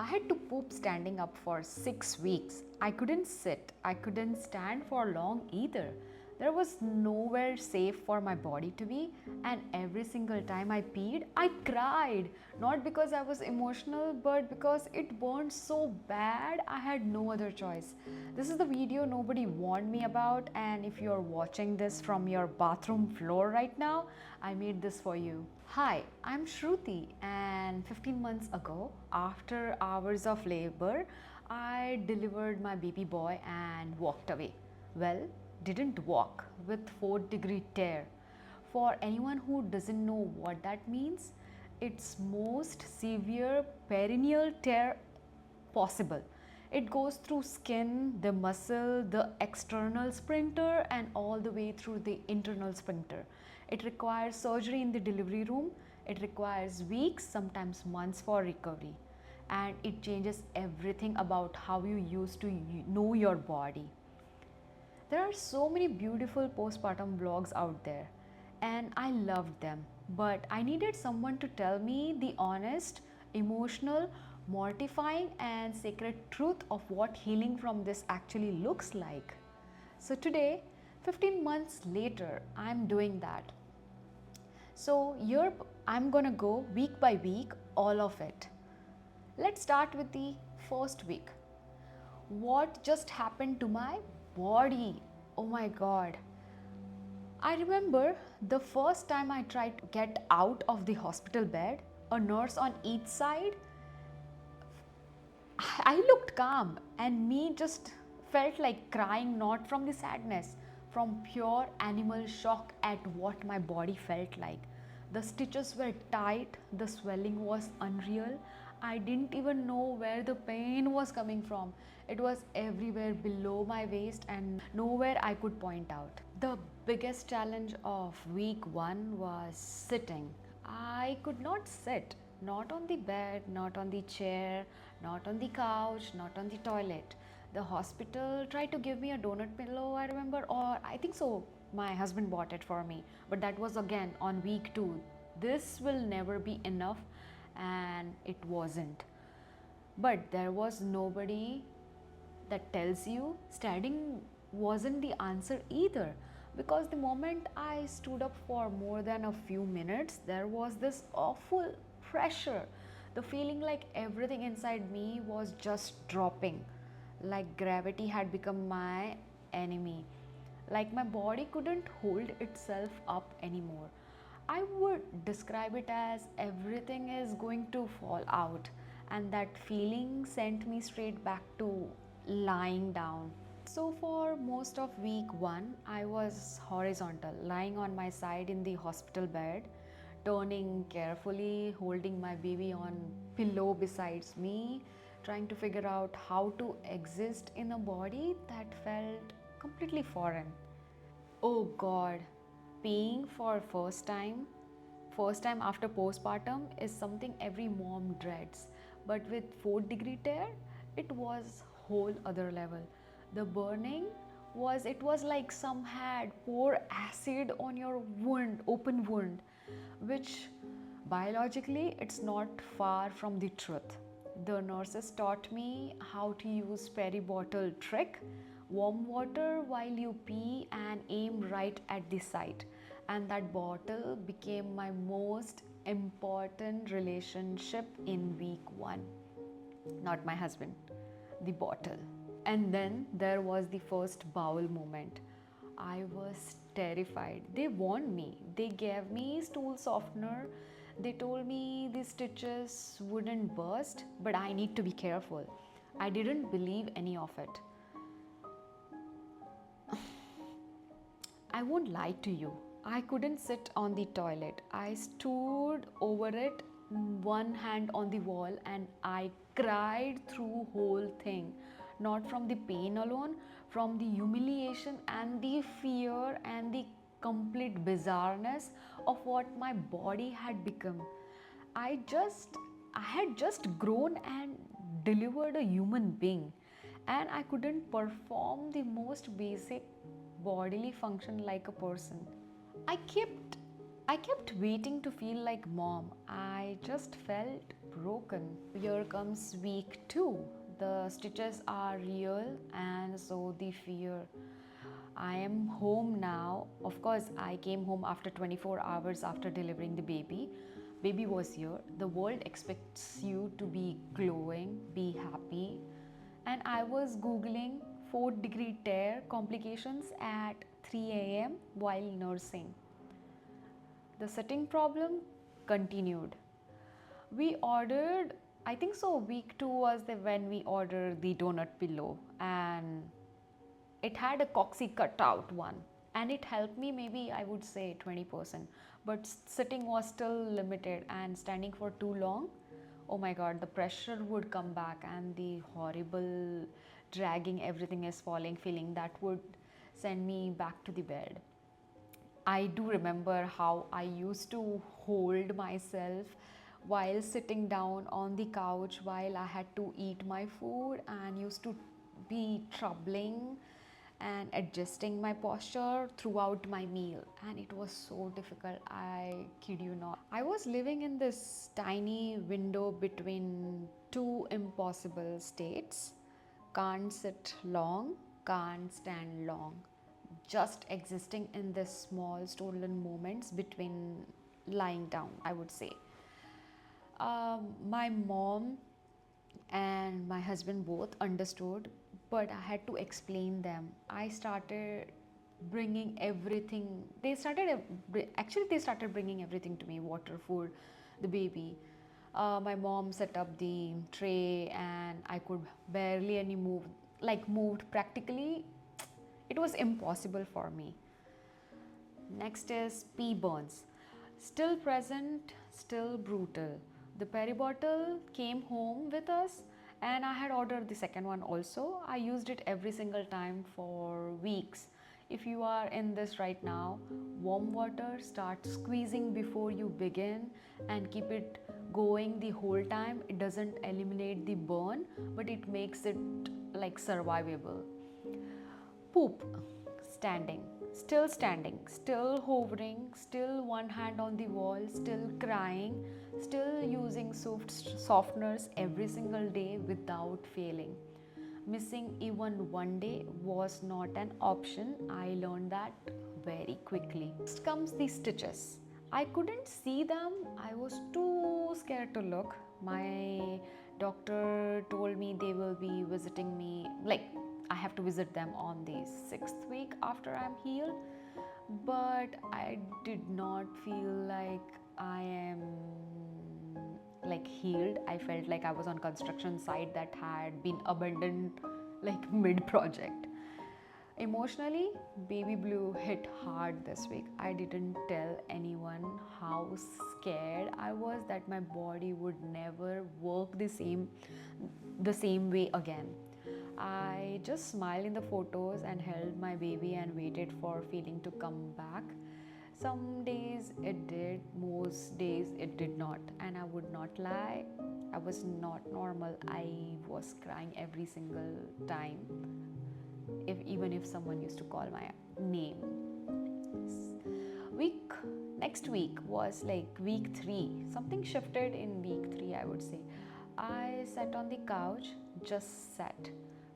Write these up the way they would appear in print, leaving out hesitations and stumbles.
had to poop standing up for 6 weeks. I couldn't sit, I couldn't stand for long either. There was nowhere safe for my body to be, and every single time I peed, I cried. Not because I was emotional, but because it burned so bad, I had no other choice. This is the video nobody warned me about, and if you're watching this from your bathroom floor right now, I made this for you. Hi, I'm Shruti, and 15 months ago, after hours of labor, I delivered my baby boy and walked away. Well, didn't walk, with 4-degree tear. For anyone who doesn't know what that means, it's most severe perineal tear possible. It goes through skin, the muscle, the external sphincter, and all the way through the internal sphincter. It requires surgery in the delivery room. It requires weeks, sometimes months for recovery. And it changes everything about how you used to know your body. There are so many beautiful postpartum vlogs out there, and I loved them. But I needed someone to tell me the honest, emotional, mortifying, and sacred truth of what healing from this actually looks like. So today, 15 months later, I'm doing that. So here I'm gonna go week by week, all of it. Let's start with the first week. What just happened to my body? Oh my god. I remember the first time I tried to get out of the hospital bed, a nurse on each side. I looked calm, and me just felt like crying, not from the sadness, from pure animal shock at what my body felt like. The stitches were tight, the swelling was unreal. I didn't even know where the pain was coming from. It was everywhere below my waist and nowhere I could point out. The biggest challenge of week 1 was sitting. I could not sit, not on the bed, not on the chair, not on the couch, not on the toilet. The hospital tried to give me a donut pillow, I remember, or I think so, my husband bought it for me, but that was again on week 2. This will never be enough, and it wasn't. But there was nobody that tells you standing wasn't the answer either, because the moment I stood up for more than a few minutes, there was this awful pressure, the feeling like everything inside me was just dropping, like gravity had become my enemy, like my body couldn't hold itself up anymore. I would describe it as everything is going to fall out, and that feeling sent me straight back to lying down. So, for most of week 1, I was horizontal, lying on my side in the hospital bed, turning carefully, holding my baby on pillow besides me, trying to figure out how to exist in a body that felt completely foreign. Oh god, peeing for first time after postpartum is something every mom dreads. But with 4-degree tear, it was whole other level. The burning it was like some had pour acid on your wound, open wound, which biologically it's not far from the truth. The nurses taught me how to use peri bottle trick, warm water while you pee and aim right at the site. And that bottle became my most important relationship in week 1. Not my husband, the bottle. And then there was the first bowel moment. I was terrified. They warned me. They gave me stool softener. They told me the stitches wouldn't burst, but I need to be careful. I didn't believe any of it. I won't lie to you. I couldn't sit on the toilet. I stood over it, one hand on the wall, and I cried through whole thing. Not from the pain alone, from the humiliation and the fear and the complete bizarreness of what my body had become. I had just grown and delivered a human being, and I couldn't perform the most basic bodily function like a person. I kept I kept waiting to feel like mom. I just felt broken. Here comes week 2. The stitches are real and so the fear. I am home now. Of course, I came home after 24 hours after delivering the baby. Baby was here. The world expects you to be glowing, be happy. And I was googling 4th-degree tear complications at 3 a.m. while nursing. The sitting problem continued. We ordered, I think so, week 2 was when we ordered the donut pillow, and it had a coxy cutout one, and it helped me maybe I would say 20%, but sitting was still limited, and standing for too long, oh my god, the pressure would come back and the horrible dragging, everything is falling feeling that would send me back to the bed. I do remember how I used to hold myself while sitting down on the couch while I had to eat my food, and used to be troubling and adjusting my posture throughout my meal, and it was so difficult, I kid you not. I was living in this tiny window between two impossible states: can't sit long, can't stand long, just existing in this small stolen moments between lying down, I would say. My mom and my husband both understood, but I had to explain them. I started bringing everything. They started bringing everything to me: water, food, the baby. My mom set up the tray, and I could barely any move. Like moved practically, it was impossible for me. Next is pea burns. Still present, still brutal. The peri bottle came home with us, and I had ordered the second one also. I used it every single time for weeks. If you are in this right now, warm water, start squeezing before you begin and keep it going the whole time. It doesn't eliminate the burn, but it makes it like survivable. Poop. Standing, still hovering, still one hand on the wall, still crying, still using softeners every single day without failing. Missing even one day was not an option. I learned that very quickly. Next comes the stitches. I couldn't see them. I was too scared to look. My doctor told me they will be visiting me, like I have to visit them on the 6th week after I'm healed. But I did not feel like I am like healed. I felt like I was on construction site that had been abandoned like mid project. Emotionally, baby blue hit hard this week. I didn't tell anyone how scared I was that my body would never work the same way again. I just smiled in the photos and held my baby and waited for feeling to come back. Some days it did, most days it did not. And I would not lie, I was not normal. I was crying every single time, even if someone used to call my name. Week Next week was like week 3. Something shifted in week 3, I would say. I sat on the couch, just sat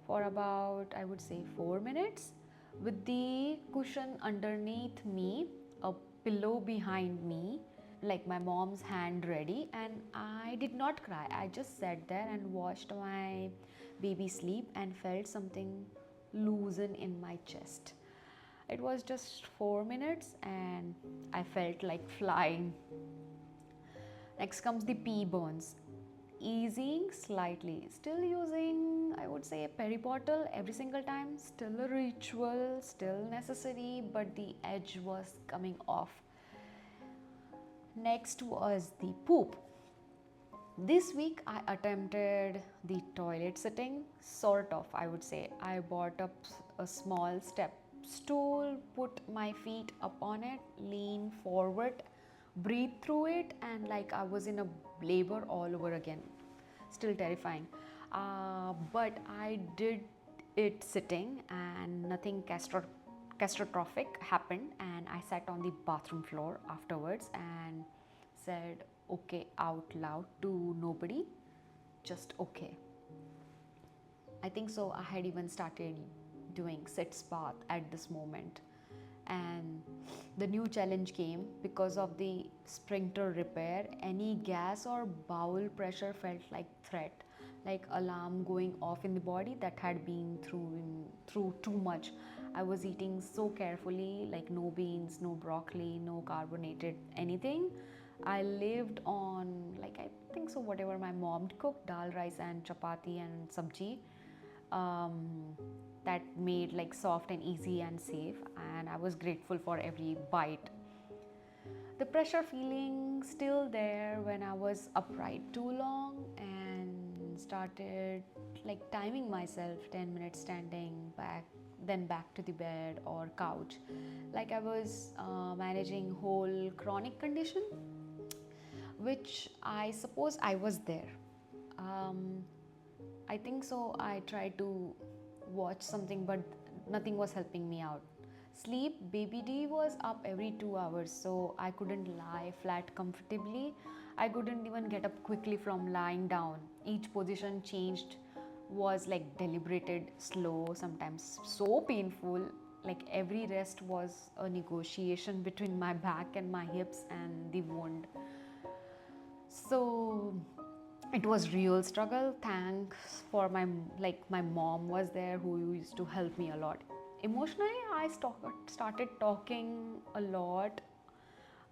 for about, I would say, 4 minutes, with the cushion underneath me, a pillow behind me, like my mom's hand ready, and I did not cry. I just sat there and watched my baby sleep and felt something loosen in my chest. It was just 4 minutes and I felt like flying. Next comes the pee burns. Easing slightly, still using, I would say, a peri bottle every single time, still a ritual, still necessary, but the edge was coming off. Next was the poop. This week I attempted the toilet sitting, sort of, I would say. I bought up a small step stool, put my feet upon it, lean forward, breathe through it, and like I was in a labor all over again. Still terrifying. But I did it sitting, and nothing catastrophic happened, and I sat on the bathroom floor afterwards and said okay out loud to nobody, just okay. I think so. I had even started doing sits bath at this moment. And the new challenge came because of the sphincter repair. Any gas or bowel pressure felt like threat, like alarm going off in the body that had been through too much. I was eating so carefully, like no beans, no broccoli, no carbonated anything. I lived on, like, I think so, whatever my mom cooked, dal, rice, and chapati and sabji, um, that made like soft and easy and safe. And I was grateful for every bite. The pressure feeling still there when I was upright too long, and started like timing myself 10 minutes standing back, then back to the bed or couch, like I was managing whole chronic condition, which I suppose I was there. um, I think so. I tried to watch something, but nothing was helping me out. Sleep, baby D was up every 2 hours, so I couldn't lie flat comfortably. I couldn't even get up quickly from lying down. Each position changed was like deliberated, slow, sometimes so painful. Like every rest was a negotiation between my back and my hips and the wound. So it was real struggle. Thanks for my mom was there, who used to help me a lot. Emotionally, I started talking a lot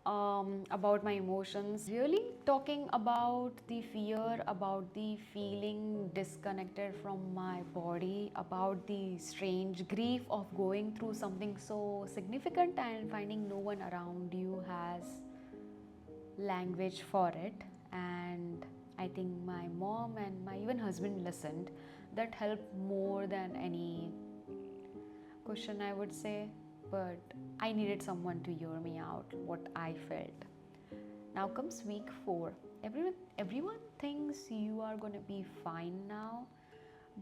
about my emotions, really talking about the fear, about the feeling disconnected from my body, about the strange grief of going through something so significant and finding no one around you has language for it. And I think my mom and my even husband listened. That helped more than any question, I would say. But I needed someone to hear me out, what I felt. Now comes week 4. Everyone thinks you are gonna be fine now,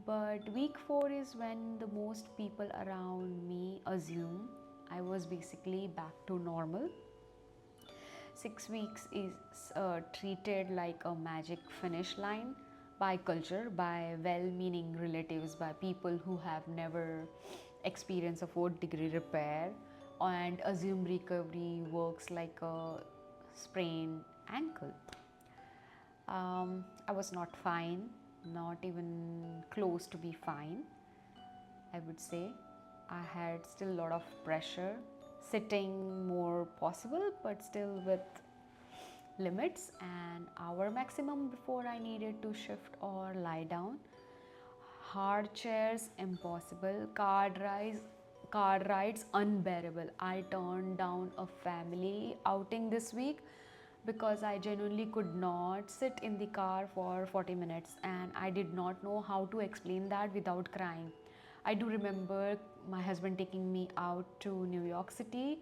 but week 4 is when the most people around me assume I was basically back to normal. 6 weeks is treated like a magic finish line by culture, by well meaning relatives, by people who have never experienced a 4th-degree repair, and assume recovery works like a sprained ankle. I was not fine, not even close to be fine, I would say. I had still a lot of pressure, sitting more possible, but still with limits, an hour maximum before I needed to shift or lie down. Hard chairs impossible, car rides unbearable. I turned down a family outing this week because I genuinely could not sit in the car for 40 minutes, and I did not know how to explain that without crying. I do remember my husband taking me out to New York City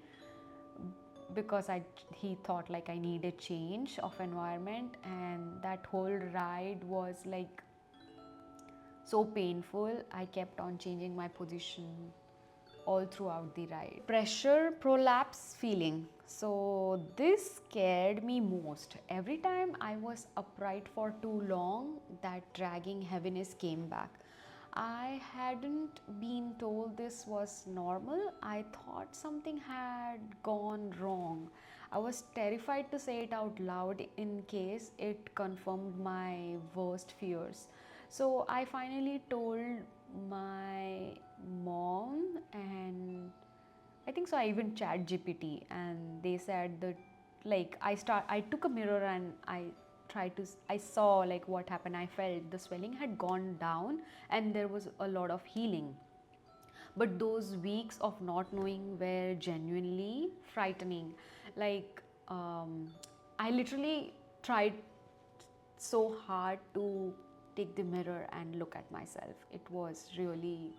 because he thought like I needed change of environment, and that whole ride was like so painful. I kept on changing my position all throughout the ride. Pressure prolapse feeling. So this scared me most. Every time I was upright for too long, that dragging heaviness came back. I hadn't been told this was normal. I thought something had gone wrong. I was terrified to say it out loud in case it confirmed my worst fears. So I finally told my mom, and I think so I even chat GPT, and they said that like I took a mirror and I saw like what happened. I felt the swelling had gone down and there was a lot of healing. But those weeks of not knowing were genuinely frightening. Like I literally tried so hard to take the mirror and look at myself. It was really,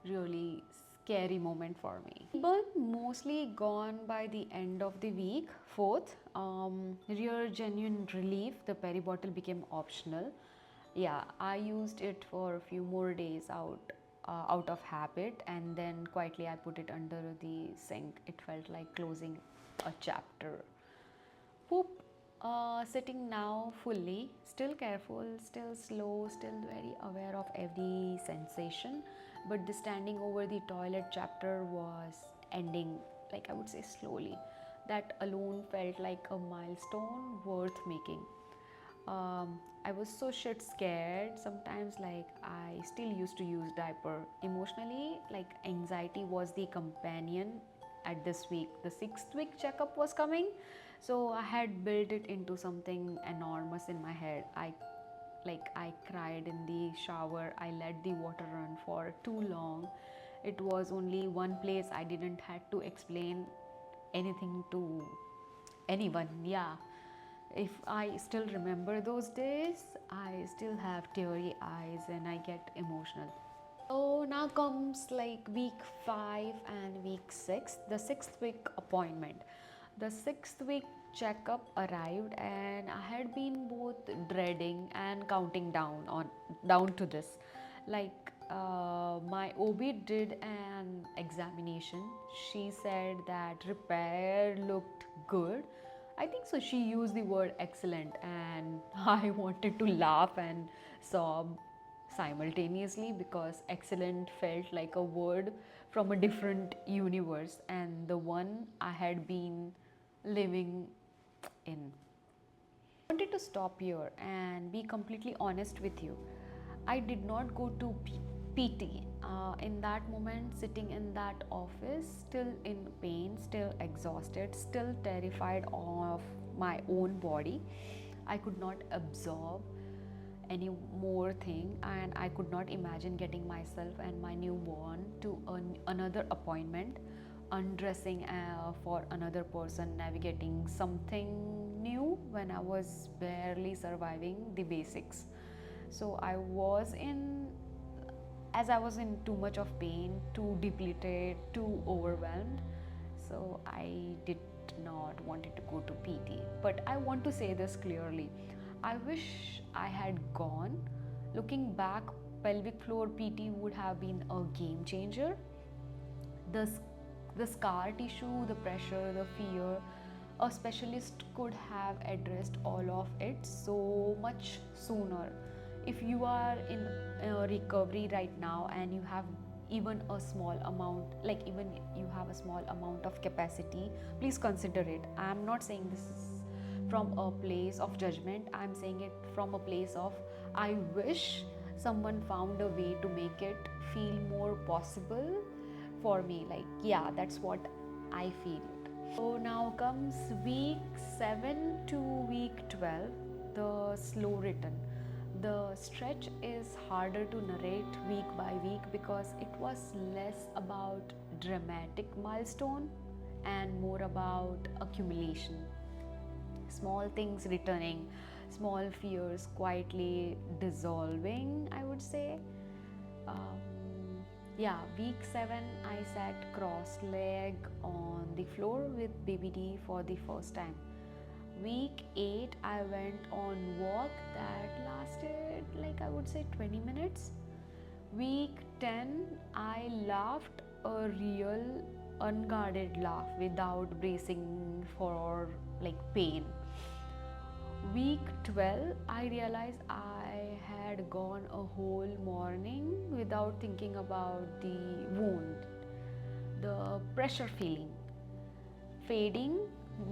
really scary moment for me. But mostly gone by the end of the week. 4th, real genuine relief. The peri bottle became optional. Yeah, I used it for a few more days out out of habit, and then quietly I put it under the sink. It felt like closing a chapter. Poop. Sitting now fully, still careful, still slow, still very aware of every sensation. But the standing over the toilet chapter was ending, like I would say, slowly. That alone felt like a milestone worth making. I was so shit scared sometimes, like I still used to use diaper. Emotionally, like anxiety was the companion at this week. The 6th week checkup was coming, so I had built it into something enormous in my head. I cried in the shower. I let the water run for too long. It was only one place I didn't had to explain anything to anyone. Yeah, if I still remember those days, I still have teary eyes and I get emotional. So now comes like week 5 and week 6, the 6th week appointment. The 6th week checkup arrived, and I had been both dreading and counting down to this. My OB did an examination. She said that repair looked good. I think so. She used the word excellent, and I wanted to laugh and sob simultaneously because excellent felt like a word from a different universe and the one I had been living in. I wanted to stop here and be completely honest with you. I did not go to PT. In that moment, sitting in that office, still in pain, still exhausted, still terrified of my own body, I could not absorb any more thing, and I could not imagine getting myself and my newborn to another appointment, undressing for another person, navigating something new when I was barely surviving the basics. So I was in too much of pain, too depleted, too overwhelmed. So I did not wanted to go to PT. But I want to say this clearly. I wish I had gone. Looking back, pelvic floor PT would have been a game changer. The, the scar tissue, the pressure, the fear, a specialist could have addressed all of it so much sooner. If you are in recovery right now and you have even a small amount, like even you have a small amount of capacity, please consider it. I'm not saying this is from a place of judgment. I'm saying it from a place of I wish someone found a way to make it feel more possible for me. Like, yeah, that's what I feel. So now comes week 7 to week 12, the slow return. The stretch is harder to narrate week by week because it was less about dramatic milestone and more about accumulation. Small things returning, small fears quietly dissolving, I would say. Week 7, I sat cross-leg on the floor with BBD for the first time. Week 8, I went on walk that lasted like I would say 20 minutes. Week 10, I laughed a real unguarded laugh without bracing for like pain. Week 12, I realized I had gone a whole morning without thinking about the wound, the pressure feeling fading,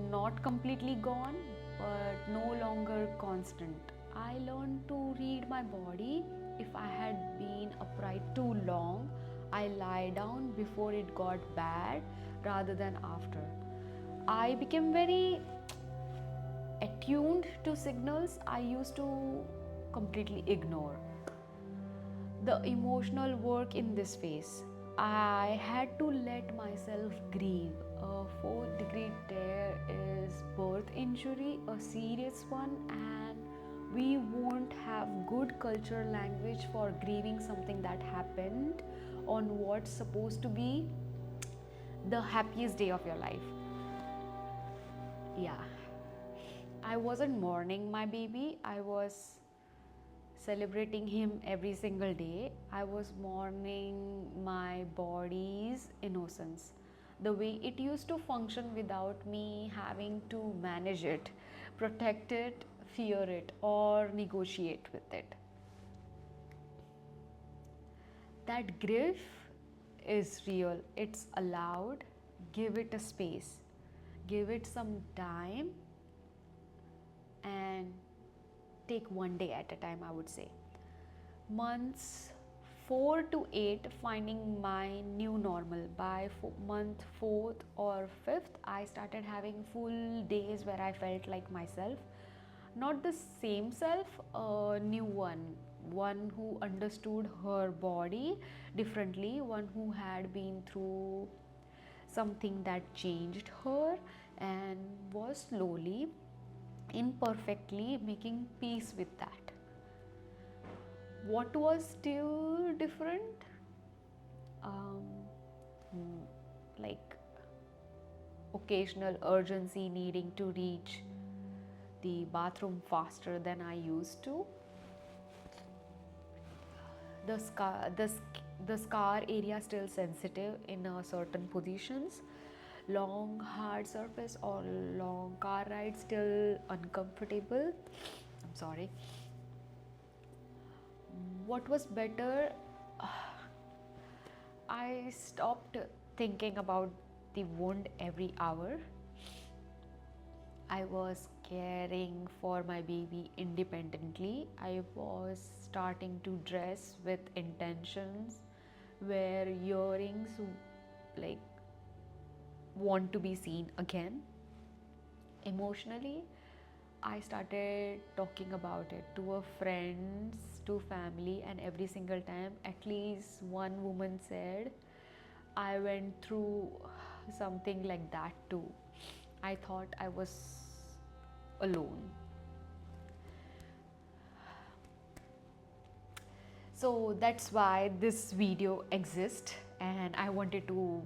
not completely gone, but no longer constant. I learned to read my body. If I had been upright too long, I lie down before it got bad rather than after. I became very attuned to signals I used to completely ignore. The emotional work in this phase, I had to let myself grieve. A 4th-degree tear is birth injury, a serious one, and we won't have good cultural language for grieving something that happened on what's supposed to be the happiest day of your life. Yeah. I wasn't mourning my baby, I was celebrating him every single day. I was mourning my body's innocence, the way it used to function without me having to manage it, protect it, fear it, or negotiate with it. That grief is real, it's allowed. Give it a space, give it some time, and take one day at a time, I would say. Months 4 to 8, finding my new normal. By month 4th or 5th, I started having full days where I felt like myself. Not the same self, a new one who understood her body differently, one who had been through something that changed her and was slowly, imperfectly making peace with that. What was still different? Like occasional urgency, needing to reach the bathroom faster than I used to. The scar area still sensitive in certain positions. Long hard surface or long car ride still uncomfortable. I'm sorry. What was better? I stopped thinking about the wound every hour. I was caring for my baby independently. I was starting to dress with intentions, wear earrings, like want to be seen again. Emotionally, I started talking about it to a friends, to family, and every single time at least one woman said, I went through something like that too. I thought I was alone. So that's why this video exists, and I wanted to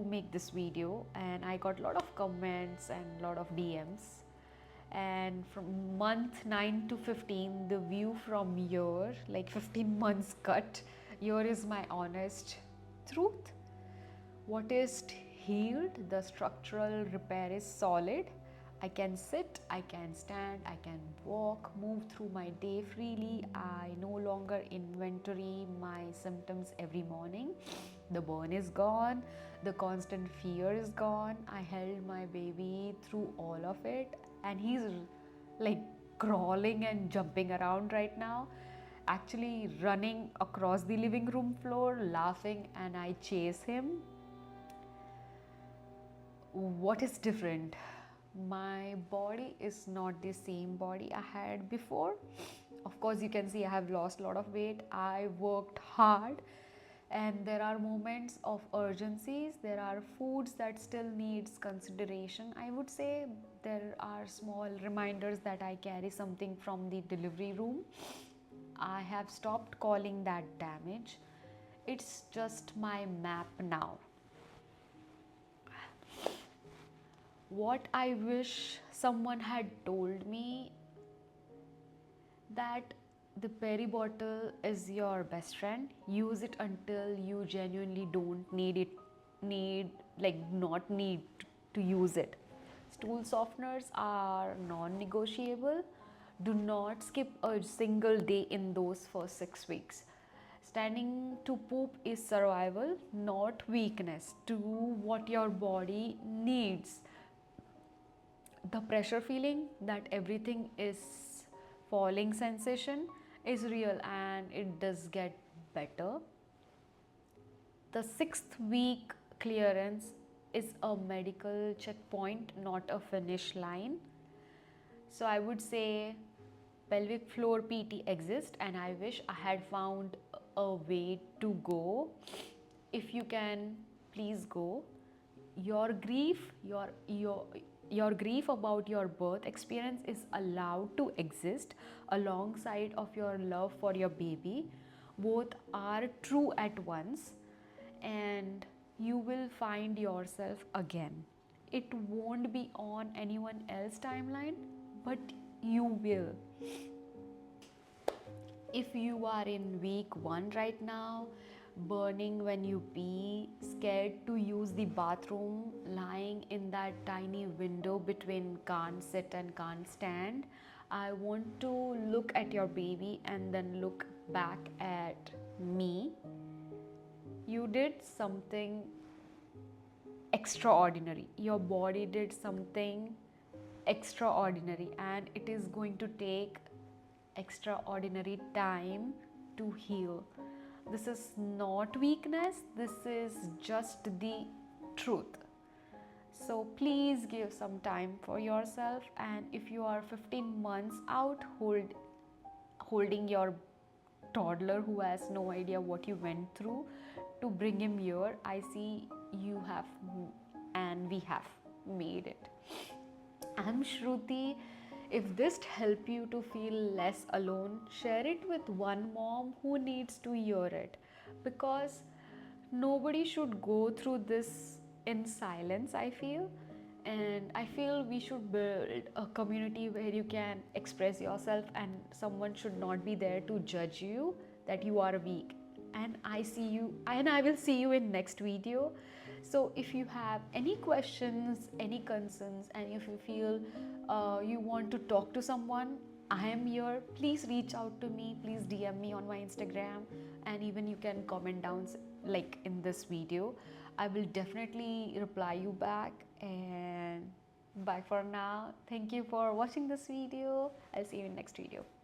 make this video, and I got a lot of comments and a lot of DMs. And from month 9 to 15, the view from here, like 15 months cut, here is my honest truth. What is healed, the structural repair is solid. I can sit, I can stand, I can walk, move through my day freely. I no longer inventory my symptoms every morning. The burn is gone, the constant fear is gone. I held my baby through all of it, and he's like crawling and jumping around right now, actually running across the living room floor, laughing, and I chase him. What is different? My body is not the same body I had before. Of course, you can see I have lost a lot of weight. I worked hard, and there are moments of urgencies. There are foods that still needs consideration. I would say there are small reminders that I carry something from the delivery room. I have stopped calling that damage. It's just my map now. What I wish someone had told me, that the peri bottle is your best friend. Use it until you genuinely don't not need to use it. Stool softeners are non-negotiable. Do not skip a single day in those first 6 weeks. Standing to poop is survival, not weakness. Do what your body needs. The pressure feeling, that everything is falling sensation, is real, and it does get better. The 6th week clearance is a medical checkpoint, not a finish line. So I would say pelvic floor PT exists, and I wish I had found a way to go. If you can, please go. Your grief, your grief about your birth experience is allowed to exist alongside of your love for your baby. Both are true at once, and you will find yourself again. It won't be on anyone else's timeline, but you will. If you are in week 1 right now, burning when you pee, scared to use the bathroom, lying in that tiny window between can't sit and can't stand, I want to look at your baby and then look back at me. You did something extraordinary. Your body did something extraordinary, and it is going to take extraordinary time to heal. This is not weakness, this is just the truth. So please give some time for yourself, and if you are 15 months out holding your toddler who has no idea what you went through to bring him here, I see you have and we have made it. I'm Shruti. If this helped you to feel less alone, share it with one mom who needs to hear it, because nobody should go through this in silence, I feel. And I feel we should build a community where you can express yourself and someone should not be there to judge you that you are weak. And I will see you in next video. So if you have any questions, any concerns, and if you feel you want to talk to someone, I am here. Please reach out to me. Please DM me on my Instagram, and even you can comment down like in this video. I will definitely reply you back. And bye for now. Thank you for watching this video. I'll see you in next video.